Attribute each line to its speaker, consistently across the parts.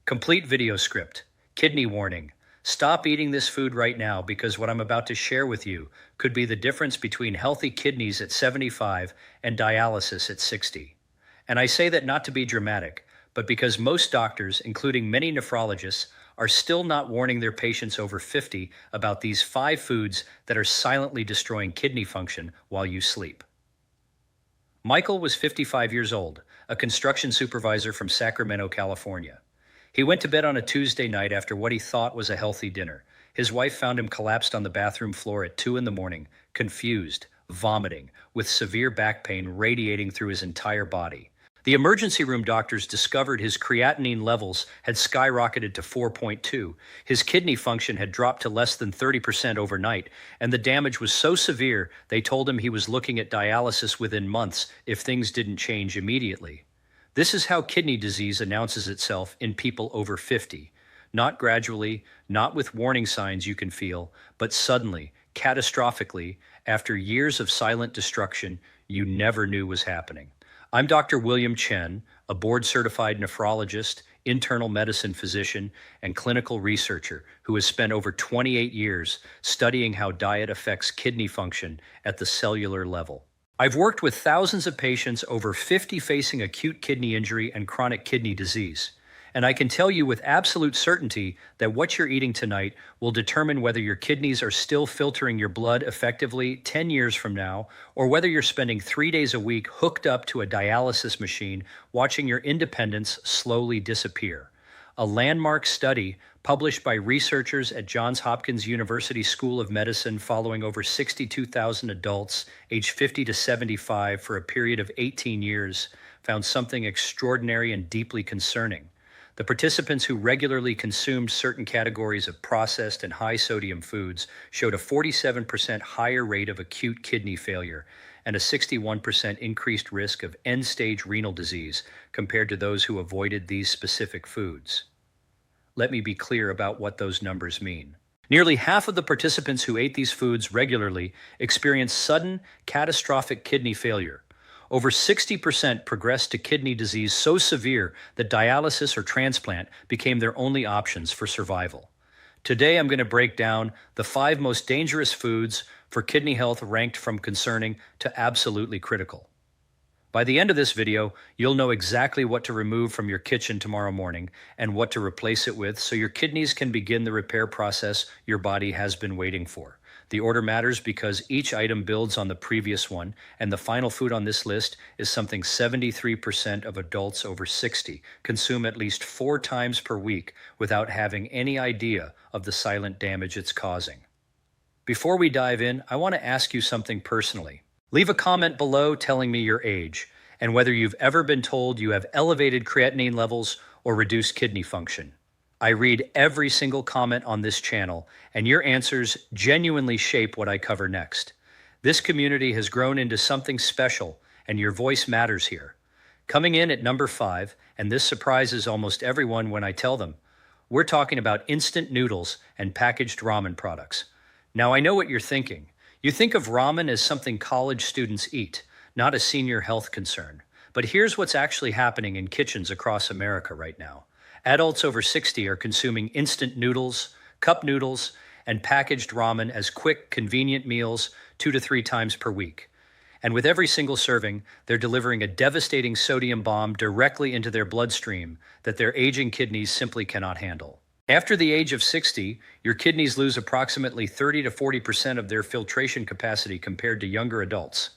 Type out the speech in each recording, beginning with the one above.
Speaker 1: Complete video script. Kidney warning. Stop eating this food right now because what I'm about to share with you could be the difference between healthy kidneys at 75 and dialysis at 60. And I say that not to be dramatic, but because most doctors, including many nephrologists, are still not warning their patients over 50 about these 5 foods that are silently destroying kidney function while you sleep. Michael was 55 years old, a construction supervisor from Sacramento, California. He went to bed on a Tuesday night after what he thought was a healthy dinner. His wife found him collapsed on the bathroom floor at 2 in the morning, confused, vomiting, with severe back pain radiating through his entire body. The emergency room doctors discovered his creatinine levels had skyrocketed to 4.2. His kidney function had dropped to less than 30% overnight, and the damage was so severe they told him he was looking at dialysis within months if things didn't change immediately. This is how kidney disease announces itself in people over 50. Not gradually, not with warning signs you can feel, but suddenly, catastrophically, after years of silent destruction you never knew was happening. I'm Dr. William Chen, a board-certified nephrologist, internal medicine physician, and clinical researcher who has spent over 28 years studying how diet affects kidney function at the cellular level. I've worked with thousands of patients over 50 facing acute kidney injury and chronic kidney disease. And I can tell you with absolute certainty that what you're eating tonight will determine whether your kidneys are still filtering your blood effectively 10 years from now, or whether you're spending 3 days a week hooked up to a dialysis machine watching your independence slowly disappear. A landmark study published by researchers at Johns Hopkins University School of Medicine following over 62,000 adults aged 50 to 75 for a period of 18 years found something extraordinary and deeply concerning. The participants who regularly consumed certain categories of processed and high-sodium foods showed a 47% higher rate of acute kidney failure and a 61% increased risk of end-stage renal disease compared to those who avoided these specific foods. Let me be clear about what those numbers mean. Nearly half of the participants who ate these foods regularly experienced sudden, catastrophic kidney failure. Over 60% progressed to kidney disease so severe that dialysis or transplant became their only options for survival. Today, I'm going to break down the 5 most dangerous foods for kidney health ranked from concerning to absolutely critical. By the end of this video, you'll know exactly what to remove from your kitchen tomorrow morning and what to replace it with so your kidneys can begin the repair process your body has been waiting for. The order matters because each item builds on the previous one, and the final food on this list is something 73% of adults over 60 consume at least 4 times per week without having any idea of the silent damage it's causing. Before we dive in, I want to ask you something personally. Leave a comment below telling me your age and whether you've ever been told you have elevated creatinine levels or reduced kidney function. I read every single comment on this channel, and your answers genuinely shape what I cover next. This community has grown into something special, and your voice matters here. Coming in at number 5, and this surprises almost everyone when I tell them, we're talking about instant noodles and packaged ramen products. Now I know what you're thinking. You think of ramen as something college students eat, not a senior health concern. But here's what's actually happening in kitchens across America right now. Adults over 60 are consuming instant noodles, cup noodles, and packaged ramen as quick, convenient meals 2 to 3 times per week. And with every single serving, they're delivering a devastating sodium bomb directly into their bloodstream that their aging kidneys simply cannot handle. After the age of 60, your kidneys lose approximately 30 to 40% of their filtration capacity compared to younger adults.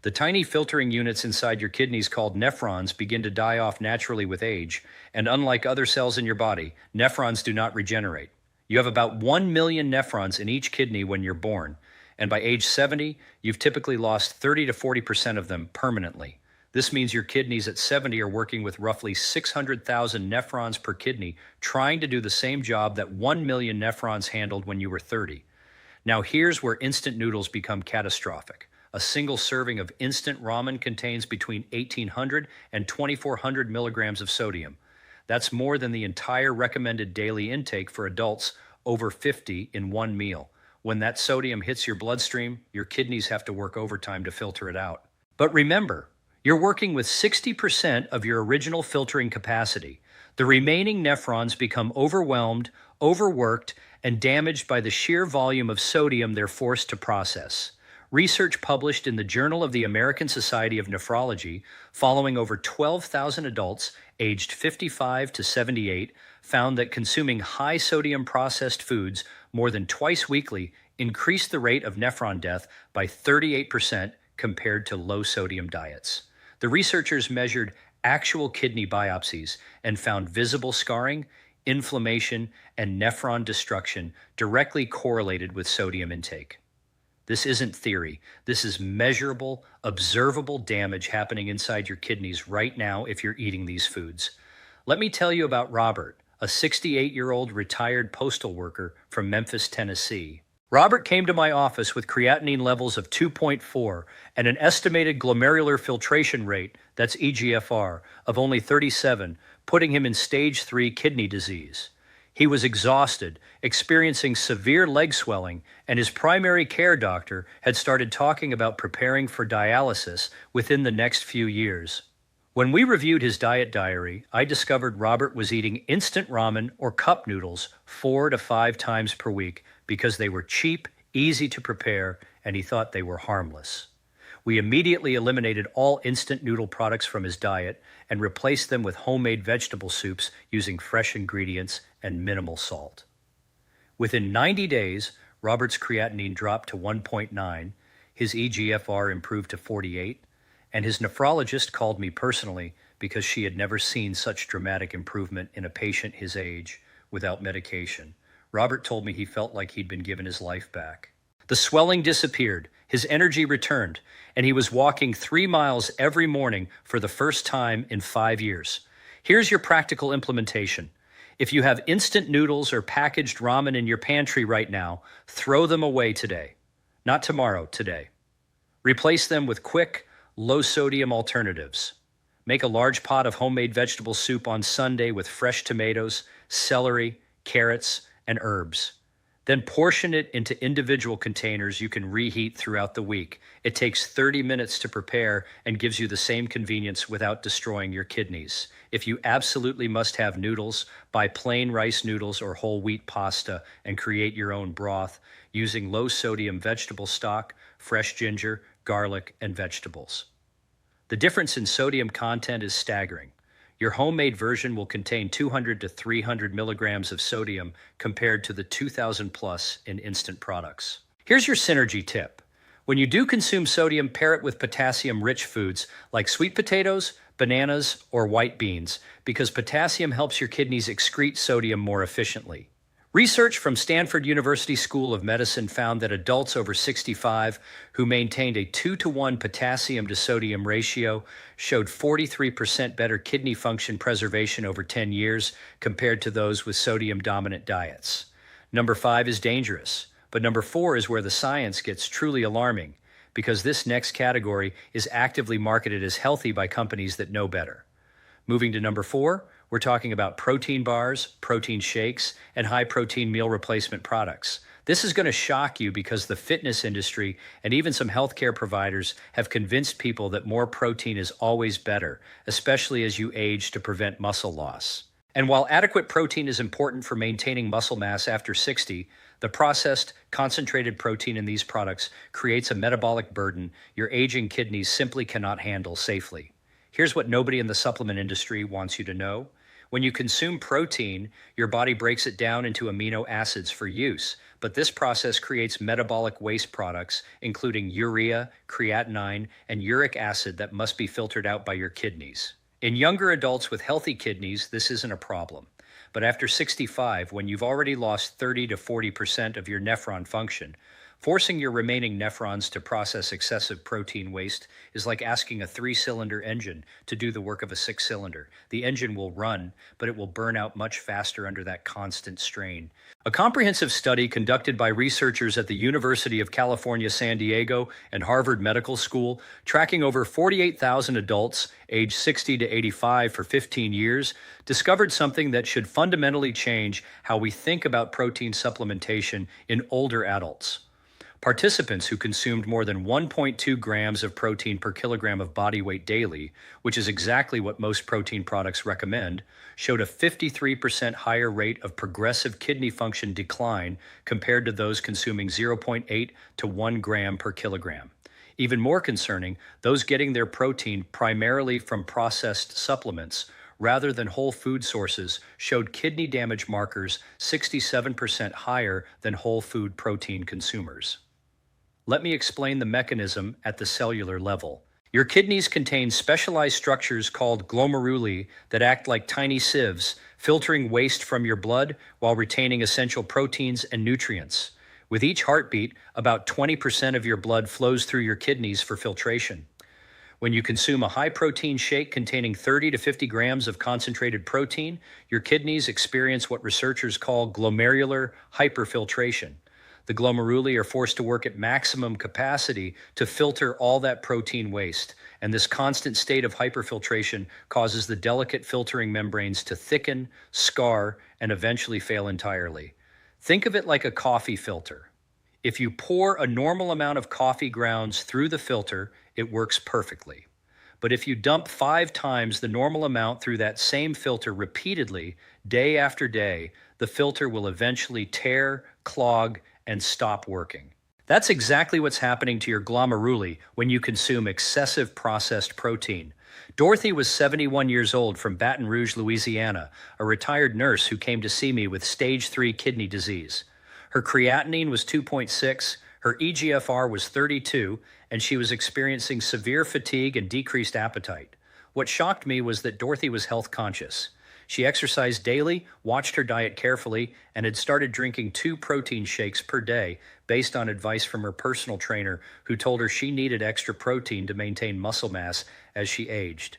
Speaker 1: The tiny filtering units inside your kidneys called nephrons begin to die off naturally with age, and unlike other cells in your body, nephrons do not regenerate. You have about 1 million nephrons in each kidney when you're born, and by age 70, you've typically lost 30 to 40% of them permanently. This means your kidneys at 70 are working with roughly 600,000 nephrons per kidney, trying to do the same job that 1 million nephrons handled when you were 30. Now here's where instant noodles become catastrophic. A single serving of instant ramen contains between 1,800 and 2,400 milligrams of sodium. That's more than the entire recommended daily intake for adults over 50 in one meal. When that sodium hits your bloodstream, your kidneys have to work overtime to filter it out. But remember, you're working with 60% of your original filtering capacity. The remaining nephrons become overwhelmed, overworked, and damaged by the sheer volume of sodium they're forced to process. Research published in the Journal of the American Society of Nephrology, following over 12,000 adults aged 55 to 78, found that consuming high sodium processed foods more than twice weekly increased the rate of nephron death by 38% compared to low sodium diets. The researchers measured actual kidney biopsies and found visible scarring, inflammation, and nephron destruction directly correlated with sodium intake. This isn't theory. This is measurable, observable damage happening inside your kidneys right now if you're eating these foods. Let me tell you about Robert, a 68-year-old retired postal worker from Memphis, Tennessee. Robert came to my office with creatinine levels of 2.4 and an estimated glomerular filtration rate, that's eGFR, of only 37, putting him in stage 3 kidney disease. He was exhausted, experiencing severe leg swelling, and his primary care doctor had started talking about preparing for dialysis within the next few years. When we reviewed his diet diary, I discovered Robert was eating instant ramen or cup noodles 4 to 5 times per week because they were cheap, easy to prepare, and he thought they were harmless. We immediately eliminated all instant noodle products from his diet and replaced them with homemade vegetable soups using fresh ingredients and minimal salt. Within 90 days, Robert's creatinine dropped to 1.9, his eGFR improved to 48, and his nephrologist called me personally because she had never seen such dramatic improvement in a patient his age without medication. Robert told me he felt like he'd been given his life back. The swelling disappeared, his energy returned, and he was walking 3 miles every morning for the first time in 5 years. Here's your practical implementation. If you have instant noodles or packaged ramen in your pantry right now, throw them away today. Not tomorrow, today. Replace them with quick, low-sodium alternatives. Make a large pot of homemade vegetable soup on Sunday with fresh tomatoes, celery, carrots, and herbs. Then portion it into individual containers you can reheat throughout the week. It takes 30 minutes to prepare and gives you the same convenience without destroying your kidneys. If you absolutely must have noodles, buy plain rice noodles or whole wheat pasta and create your own broth using low-sodium vegetable stock, fresh ginger, garlic, and vegetables. The difference in sodium content is staggering. Your homemade version will contain 200 to 300 milligrams of sodium compared to the 2,000 plus in instant products. Here's your synergy tip. When you do consume sodium, pair it with potassium-rich foods like sweet potatoes, bananas, or white beans, because potassium helps your kidneys excrete sodium more efficiently. Research from Stanford University School of Medicine found that adults over 65 who maintained a 2-to-1 potassium to sodium ratio showed 43% better kidney function preservation over 10 years compared to those with sodium-dominant diets. Number 5 is dangerous, but number 4 is where the science gets truly alarming, because this next category is actively marketed as healthy by companies that know better. Moving to number 4, we're talking about protein bars, protein shakes, and high-protein meal replacement products. This is going to shock you because the fitness industry and even some healthcare providers have convinced people that more protein is always better, especially as you age, to prevent muscle loss. And while adequate protein is important for maintaining muscle mass after 60, the processed, concentrated protein in these products creates a metabolic burden your aging kidneys simply cannot handle safely. Here's what nobody in the supplement industry wants you to know. When you consume protein, your body breaks it down into amino acids for use, but this process creates metabolic waste products, including urea, creatinine, and uric acid that must be filtered out by your kidneys. In younger adults with healthy kidneys, this isn't a problem. But after 65, when you've already lost 30 to 40% of your nephron function, forcing your remaining nephrons to process excessive protein waste is like asking a 3-cylinder engine to do the work of a 6-cylinder. The engine will run, but it will burn out much faster under that constant strain. A comprehensive study conducted by researchers at the University of California, San Diego and Harvard Medical School, tracking over 48,000 adults aged 60 to 85 for 15 years, discovered something that should fundamentally change how we think about protein supplementation in older adults. Participants who consumed more than 1.2 grams of protein per kilogram of body weight daily, which is exactly what most protein products recommend, showed a 53% higher rate of progressive kidney function decline compared to those consuming zero point 0.8 to 1 gram per kilogram. Even more concerning, those getting their protein primarily from processed supplements rather than whole food sources showed kidney damage markers 67% higher than whole food protein consumers. Let me explain the mechanism at the cellular level. Your kidneys contain specialized structures called glomeruli that act like tiny sieves, filtering waste from your blood while retaining essential proteins and nutrients. With each heartbeat, about 20% of your blood flows through your kidneys for filtration. When you consume a high-protein shake containing 30 to 50 grams of concentrated protein, your kidneys experience what researchers call glomerular hyperfiltration. The glomeruli are forced to work at maximum capacity to filter all that protein waste, and this constant state of hyperfiltration causes the delicate filtering membranes to thicken, scar, and eventually fail entirely. Think of it like a coffee filter. If you pour a normal amount of coffee grounds through the filter, it works perfectly. But if you dump 5 times the normal amount through that same filter repeatedly, day after day, the filter will eventually tear, clog, and stop working. That's exactly what's happening to your glomeruli when you consume excessive processed protein. Dorothy was 71 years old from Baton Rouge, Louisiana, a retired nurse who came to see me with stage 3 kidney disease. Her creatinine was 2.6, her EGFR was 32, and she was experiencing severe fatigue and decreased appetite. What shocked me was that Dorothy was health conscious. She exercised daily, watched her diet carefully, and had started drinking 2 protein shakes per day based on advice from her personal trainer who told her she needed extra protein to maintain muscle mass as she aged.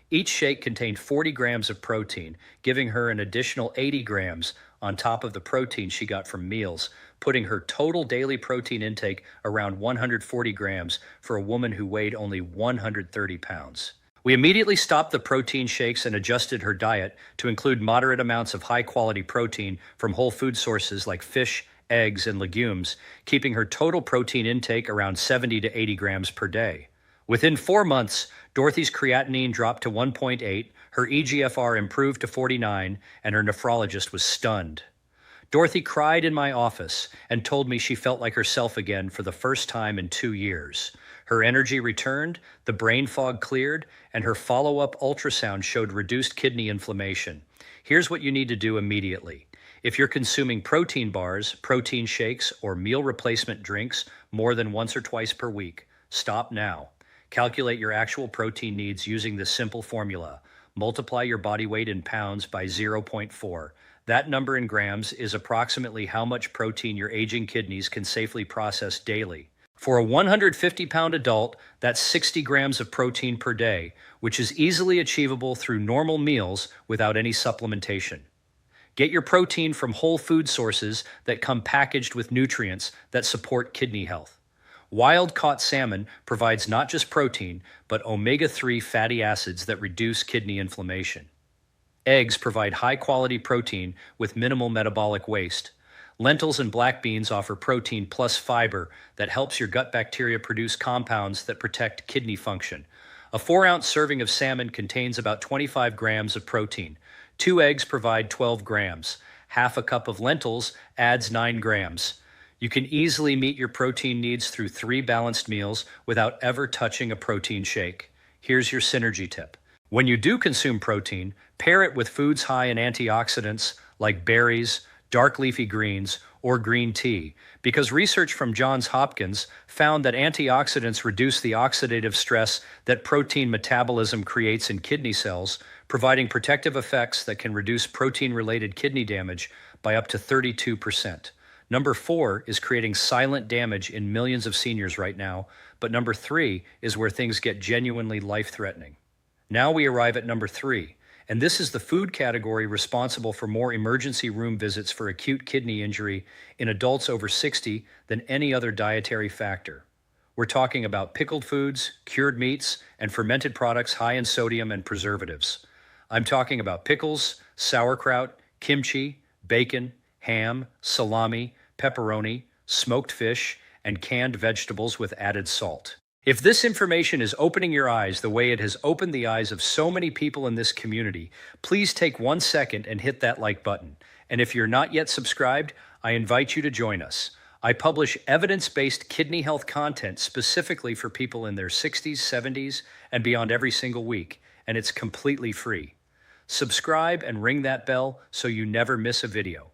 Speaker 1: Each shake contained 40 grams of protein, giving her an additional 80 grams on top of the protein she got from meals, putting her total daily protein intake around 140 grams for a woman who weighed only 130 pounds. We immediately stopped the protein shakes and adjusted her diet to include moderate amounts of high-quality protein from whole food sources like fish, eggs, and legumes, keeping her total protein intake around 70 to 80 grams per day. Within 4 months, Dorothy's creatinine dropped to 1.8, her EGFR improved to 49, and her nephrologist was stunned. Dorothy cried in my office and told me she felt like herself again for the first time in 2 years. Her energy returned, the brain fog cleared, and her follow-up ultrasound showed reduced kidney inflammation. Here's what you need to do immediately. If you're consuming protein bars, protein shakes, or meal replacement drinks more than once or twice per week, stop now. Calculate your actual protein needs using this simple formula. Multiply your body weight in pounds by 0.4. That number in grams is approximately how much protein your aging kidneys can safely process daily. For a 150-pound adult, that's 60 grams of protein per day, which is easily achievable through normal meals without any supplementation. Get your protein from whole food sources that come packaged with nutrients that support kidney health. Wild-caught salmon provides not just protein, but omega-3 fatty acids that reduce kidney inflammation. Eggs provide high-quality protein with minimal metabolic waste. Lentils and black beans offer protein plus fiber that helps your gut bacteria produce compounds that protect kidney function. A 4-ounce serving of salmon contains about 25 grams of protein. 2 eggs provide 12 grams. Half a cup of lentils adds 9 grams. You can easily meet your protein needs through 3 balanced meals without ever touching a protein shake. Here's your synergy tip. When you do consume protein, pair it with foods high in antioxidants like berries, dark leafy greens, or green tea, because research from Johns Hopkins found that antioxidants reduce the oxidative stress that protein metabolism creates in kidney cells, providing protective effects that can reduce protein-related kidney damage by up to 32%. Number 4 is creating silent damage in millions of seniors right now, but number 3 is where things get genuinely life-threatening. Now we arrive at number 3, and this is the food category responsible for more emergency room visits for acute kidney injury in adults over 60 than any other dietary factor. We're talking about pickled foods, cured meats, and fermented products high in sodium and preservatives. I'm talking about pickles, sauerkraut, kimchi, bacon, ham, salami, pepperoni, smoked fish, and canned vegetables with added salt. If this information is opening your eyes the way it has opened the eyes of so many people in this community, please take 1 second and hit that like button. And if you're not yet subscribed, I invite you to join us. I publish evidence-based kidney health content specifically for people in their 60s, 70s, and beyond every single week, and it's completely free. Subscribe and ring that bell so you never miss a video.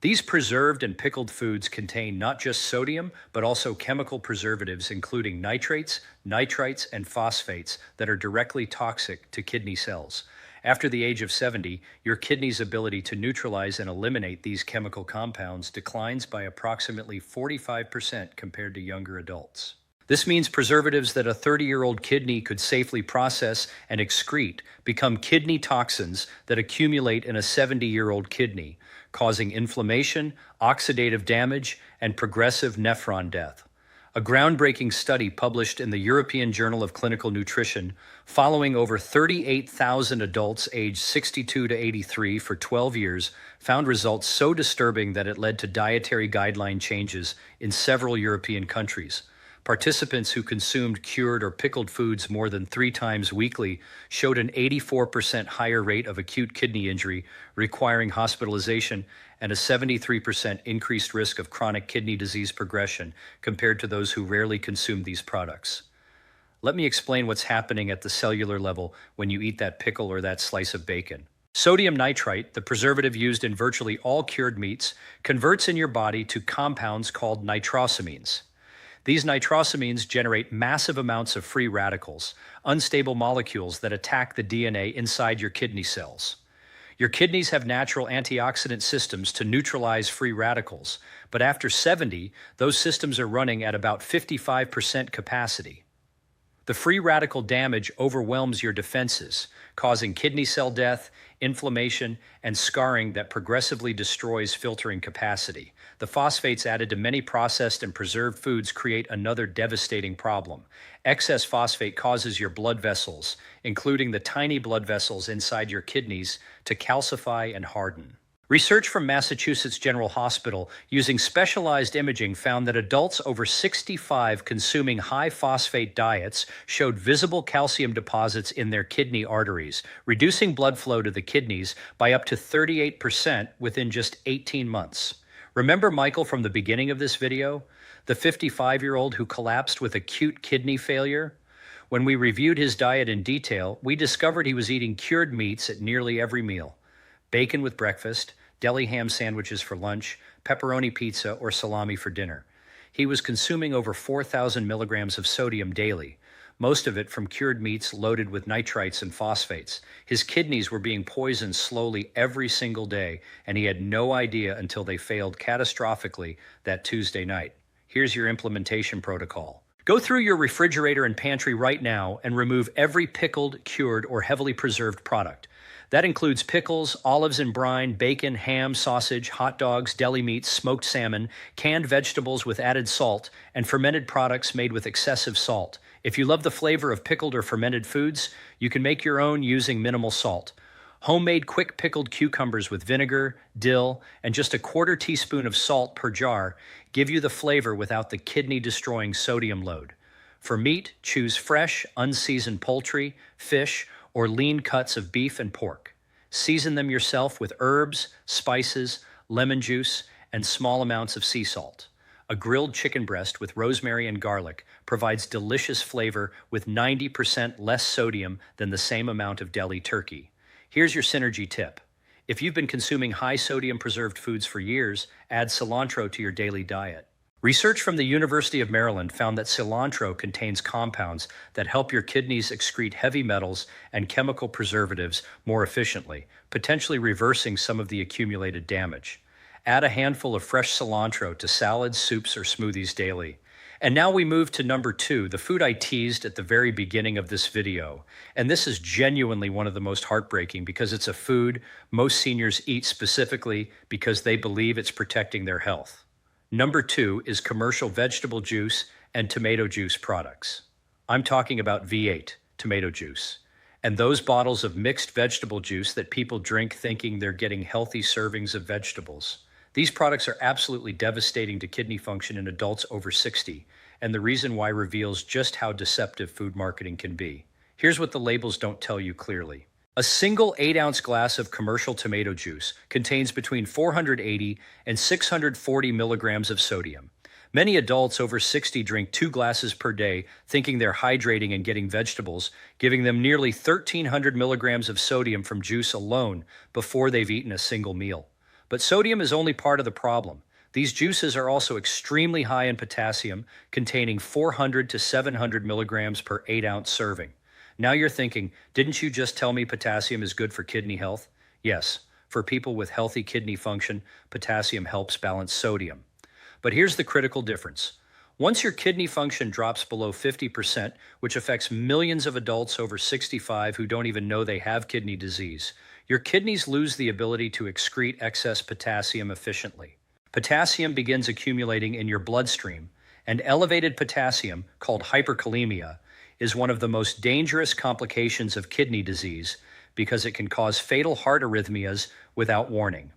Speaker 1: These preserved and pickled foods contain not just sodium, but also chemical preservatives including nitrates, nitrites, and phosphates that are directly toxic to kidney cells. After the age of 70, your kidney's ability to neutralize and eliminate these chemical compounds declines by approximately 45% compared to younger adults. This means preservatives that a 30-year-old kidney could safely process and excrete become kidney toxins that accumulate in a 70-year-old kidney, causing inflammation, oxidative damage, and progressive nephron death. A groundbreaking study published in the European Journal of Clinical Nutrition, following over 38,000 adults aged 62 to 83 for 12 years, found results so disturbing that it led to dietary guideline changes in several European countries. Participants who consumed cured or pickled foods more than 3 times weekly showed an 84% higher rate of acute kidney injury requiring hospitalization and a 73% increased risk of chronic kidney disease progression compared to those who rarely consumed these products. Let me explain what's happening at the cellular level when you eat that pickle or that slice of bacon. Sodium nitrite, the preservative used in virtually all cured meats, converts in your body to compounds called nitrosamines. These nitrosamines generate massive amounts of free radicals, unstable molecules that attack the DNA inside your kidney cells. Your kidneys have natural antioxidant systems to neutralize free radicals, but after 70, those systems are running at about 55% capacity. The free radical damage overwhelms your defenses, causing kidney cell death, inflammation, and scarring that progressively destroys filtering capacity. The phosphates added to many processed and preserved foods create another devastating problem. Excess phosphate causes your blood vessels, including the tiny blood vessels inside your kidneys, to calcify and harden. Research from Massachusetts General Hospital using specialized imaging found that adults over 65 consuming high phosphate diets showed visible calcium deposits in their kidney arteries, reducing blood flow to the kidneys by up to 38% within just 18 months. Remember Michael from the beginning of this video? The 55-year-old who collapsed with acute kidney failure? When we reviewed his diet in detail, we discovered he was eating cured meats at nearly every meal. Bacon with breakfast, deli ham sandwiches for lunch, pepperoni pizza, or salami for dinner. He was consuming over 4,000 milligrams of sodium daily, most of it from cured meats loaded with nitrites and phosphates. His kidneys were being poisoned slowly every single day, and he had no idea until they failed catastrophically that Tuesday night. Here's your implementation protocol. Go through your refrigerator and pantry right now and remove every pickled, cured, or heavily preserved product. That includes pickles, olives in brine, bacon, ham, sausage, hot dogs, deli meats, smoked salmon, canned vegetables with added salt, and fermented products made with excessive salt. If you love the flavor of pickled or fermented foods, you can make your own using minimal salt. Homemade quick pickled cucumbers with vinegar, dill, and just a 1/4 teaspoon of salt per jar give you the flavor without the kidney-destroying sodium load. For meat, choose fresh, unseasoned poultry, fish, or lean cuts of beef and pork. Season them yourself with herbs, spices, lemon juice, and small amounts of sea salt. A grilled chicken breast with rosemary and garlic provides delicious flavor with 90% less sodium than the same amount of deli turkey. Here's your synergy tip. If you've been consuming high sodium preserved foods for years, add cilantro to your daily diet. Research from the University of Maryland found that cilantro contains compounds that help your kidneys excrete heavy metals and chemical preservatives more efficiently, potentially reversing some of the accumulated damage. Add a handful of fresh cilantro to salads, soups, or smoothies daily. And now we move to number 2, the food I teased at the very beginning of this video. And this is genuinely one of the most heartbreaking because it's a food most seniors eat specifically because they believe it's protecting their health. Number 2 is commercial vegetable juice and tomato juice products. I'm talking about V8, tomato juice, and those bottles of mixed vegetable juice that people drink thinking they're getting healthy servings of vegetables. These products are absolutely devastating to kidney function in adults over 60, and the reason why reveals just how deceptive food marketing can be. Here's what the labels don't tell you clearly. A single 8-ounce glass of commercial tomato juice contains between 480 and 640 milligrams of sodium. Many adults over 60 drink 2 glasses per day, thinking they're hydrating and getting vegetables, giving them nearly 1,300 milligrams of sodium from juice alone before they've eaten a single meal. But sodium is only part of the problem. These juices are also extremely high in potassium, containing 400 to 700 milligrams per 8-ounce serving. Now you're thinking, didn't you just tell me potassium is good for kidney health? Yes, for people with healthy kidney function, potassium helps balance sodium. But here's the critical difference. Once your kidney function drops below 50%, which affects millions of adults over 65 who don't even know they have kidney disease, your kidneys lose the ability to excrete excess potassium efficiently. Potassium begins accumulating in your bloodstream, and elevated potassium, called hyperkalemia, is one of the most dangerous complications of kidney disease because it can cause fatal heart arrhythmias without warning.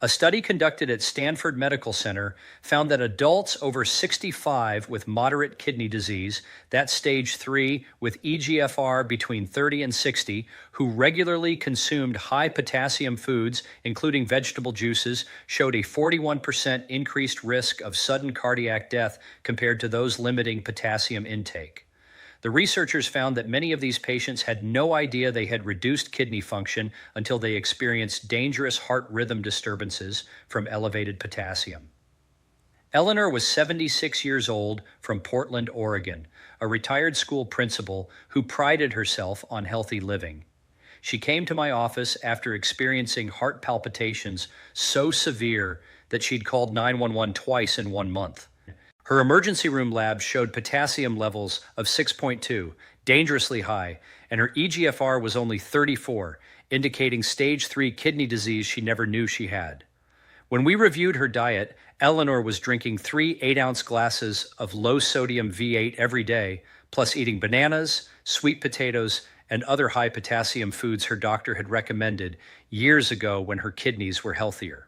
Speaker 1: A study conducted at Stanford Medical Center found that adults over 65 with moderate kidney disease, that's stage 3 with eGFR between 30 and 60, who regularly consumed high potassium foods, including vegetable juices, showed a 41% increased risk of sudden cardiac death compared to those limiting potassium intake. The researchers found that many of these patients had no idea they had reduced kidney function until they experienced dangerous heart rhythm disturbances from elevated potassium. Eleanor was 76 years old from Portland, Oregon, a retired school principal who prided herself on healthy living. She came to my office after experiencing heart palpitations so severe that she'd called 911 twice in 1 month. Her emergency room lab showed potassium levels of 6.2, dangerously high, and her eGFR was only 34, indicating stage 3 kidney disease she never knew she had. When we reviewed her diet, Eleanor was drinking 3 8-ounce glasses of low-sodium V8 every day, plus eating bananas, sweet potatoes, and other high-potassium foods her doctor had recommended years ago when her kidneys were healthier.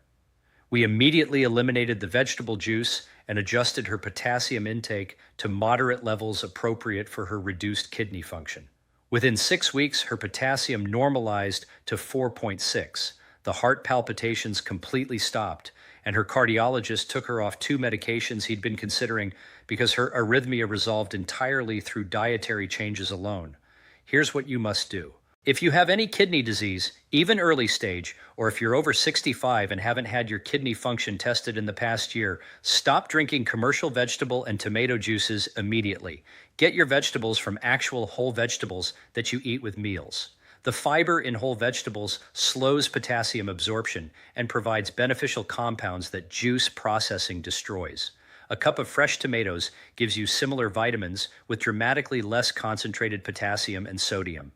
Speaker 1: We immediately eliminated the vegetable juice and adjusted her potassium intake to moderate levels appropriate for her reduced kidney function. Within 6 weeks, her potassium normalized to 4.6. The heart palpitations completely stopped, and her cardiologist took her off 2 medications he'd been considering because her arrhythmia resolved entirely through dietary changes alone. Here's what you must do. If you have any kidney disease, even early stage, or if you're over 65 and haven't had your kidney function tested in the past year, stop drinking commercial vegetable and tomato juices immediately. Get your vegetables from actual whole vegetables that you eat with meals. The fiber in whole vegetables slows potassium absorption and provides beneficial compounds that juice processing destroys. A cup of fresh tomatoes gives you similar vitamins with dramatically less concentrated potassium and sodium.